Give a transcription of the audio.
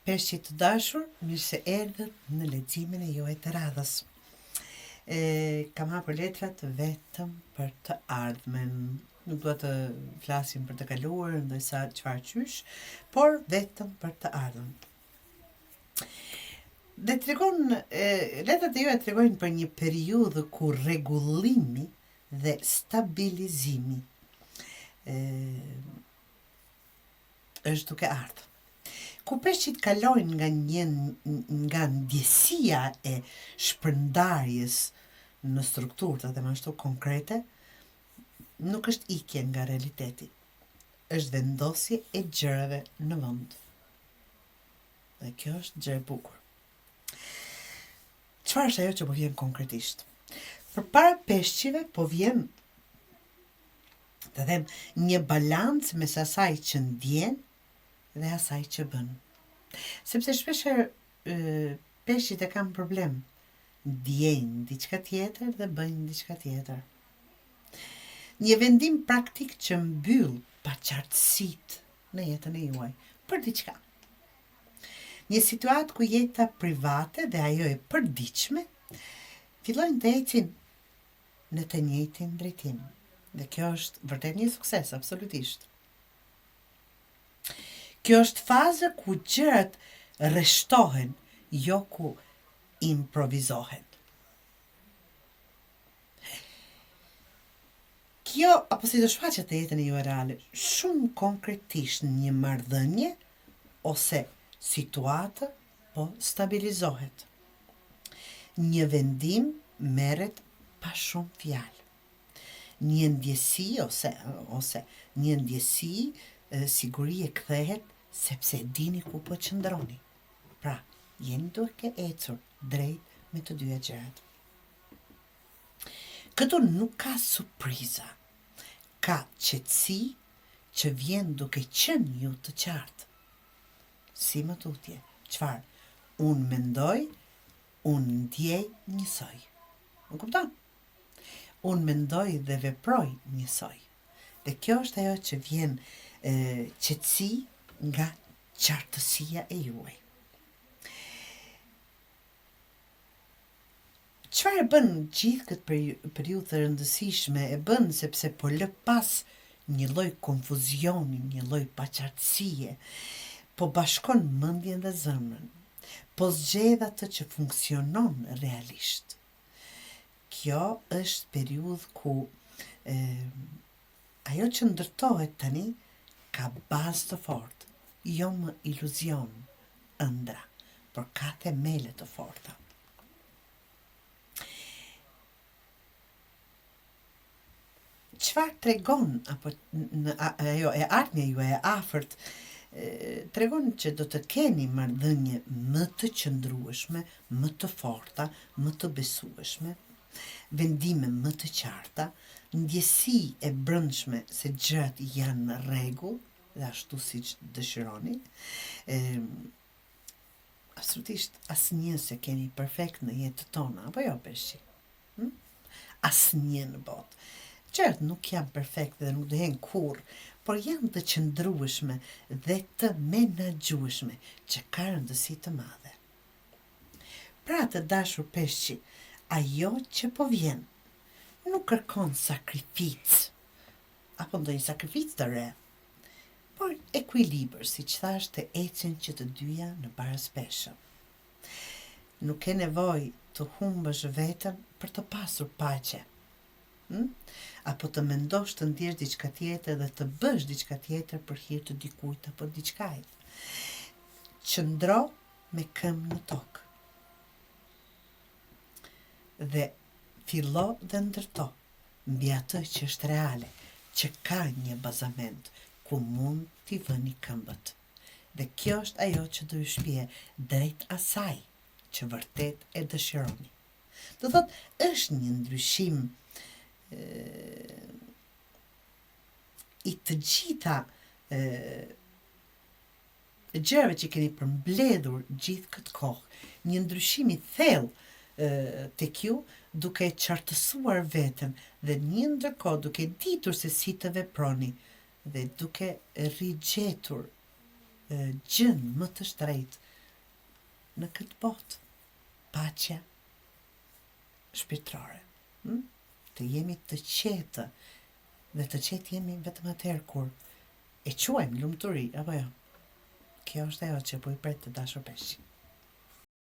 Peshqit të dashur, mirë se erdhët në leximin e juaj të radhës. Kam hapur letrat vetëm për të ardhmen. Nuk do të flasim për të kaluar, ndërsa çfarë qysh, por vetëm për të ardhmen. Dhe letrat e juaj tregojnë për një periudhë ku rregullimi dhe stabilizimi është duke ardhur. Ku peshqit kalojnë nga ndjesia e shpërndarjes në strukturë dhe ashtu konkrete, nuk është ikje nga realiteti. Është vendosje e gjërave në vend. Dhe kjo është gjë e bukur. Çfarë është ajo që po vjen konkretisht? Përpara peshqive po vjen të them një balancë mes asaj që ndjen dhe asaj që bën. Sepse shpeshherë peshqit e kanë problem. Ndjejnë diçka tjetër dhe bëjnë diçka tjetër. Një vendim praktik që mbyll paqartësitë në jetën e juaj për diçka. Një situatë ku jeta private dhe ajo e përditshme fillojnë të ecin në të njëjtin drejtim. Dhe kjo është vërtet një sukses, absolutisht. Kjo është faza ku gjërat rreshtohen, jo ku improvizohen. Kjo, apo si do shfaqet të jetën e juaj reale, shumë konkretisht një marrëdhënie ose situatë po stabilizohet. Një vendim merret pa shumë fjalë. Një ndjesi ose një ndjesi siguri e kthehet sepse dini ku po qëndroni. Pra, jeni duke ecur drejt me të dyja gjërat. Këtu nuk ka surpriza. Ka qetësi që vjen duke qenë ju të qartë. Si më tutje. Çfarë? Unë mendoj, unë ndjej njësoj. Më kupton? Unë mendoj dhe veproj njësoj. Dhe kjo është ajo që vjen qetësi nga qartësia e juaj. Çfarë e bën gjithë këtë periudhë të rëndësishme? E bën sepse po lë pas një lloj konfuzioni, një lloj paqartësie, po bashkon mendjen dhe zemrën, po zgjedh atë që funksionon realisht. Kjo është periudhë ku ajo që ndërtohet tani ka bazë të fortë, jo më iluzion, ëndra, por ka themele të forta. Çfarë tregon ajo e ardhmja juaj e afërt, tregon që do të keni marrëdhënie më të qëndrueshme, më të forta, më të besueshme, vendime më të qarta, ndjesi e brendshme se gjërat janë në rregull dhe ashtu siç dëshironi. Absolutisht asnjë se kemi perfekt në jetën tonë, apo jo peshqi? Asnjë në botë. Gjërat nuk janë perfekte dhe nuk do jenë kurrë, por janë të qëndrueshme dhe të menaxhueshme, që ka rëndësi të madhe. Pra të dashur peshqi, ajo që po vjen nuk kërkon sakrificë, apo ndonjë sakrificë të re, por ekuilibër, siç thash, të ecin që të dyja në baraspeshëm. Nuk ke nevojë të humbësh veten për të pasur paqe. Apo të mendosh të ndjesh diçka tjetër dhe të bësh diçka tjetër për hir të dikujt apo diçkajt. Qëndro me këmbë në tokë. Dhe fillo dhe ndërto mbi atë që është reale, që ka një bazament ku mund t'i vëni këmbët. Dhe kjo është ajo që do ju shpije drejt asaj që vërtet e dëshironi. Do thot, është një ndryshim i të gjitha gjërave që keni përmbledhur gjithë këtë kohë, një ndryshim i thellë tek ju, duke qartësuar veten dhe një ndërkohë duke ditur se si të veproni dhe duke rigjetur gjën më të shtrejtë në këtë botë, paqja shpirtërore. Të jemi të qetë, dhe të qetë jemi vetëm atëherë kur e quajmë lumturi, apo jo? Kjo është ajo që po i pret të dashur peshqi.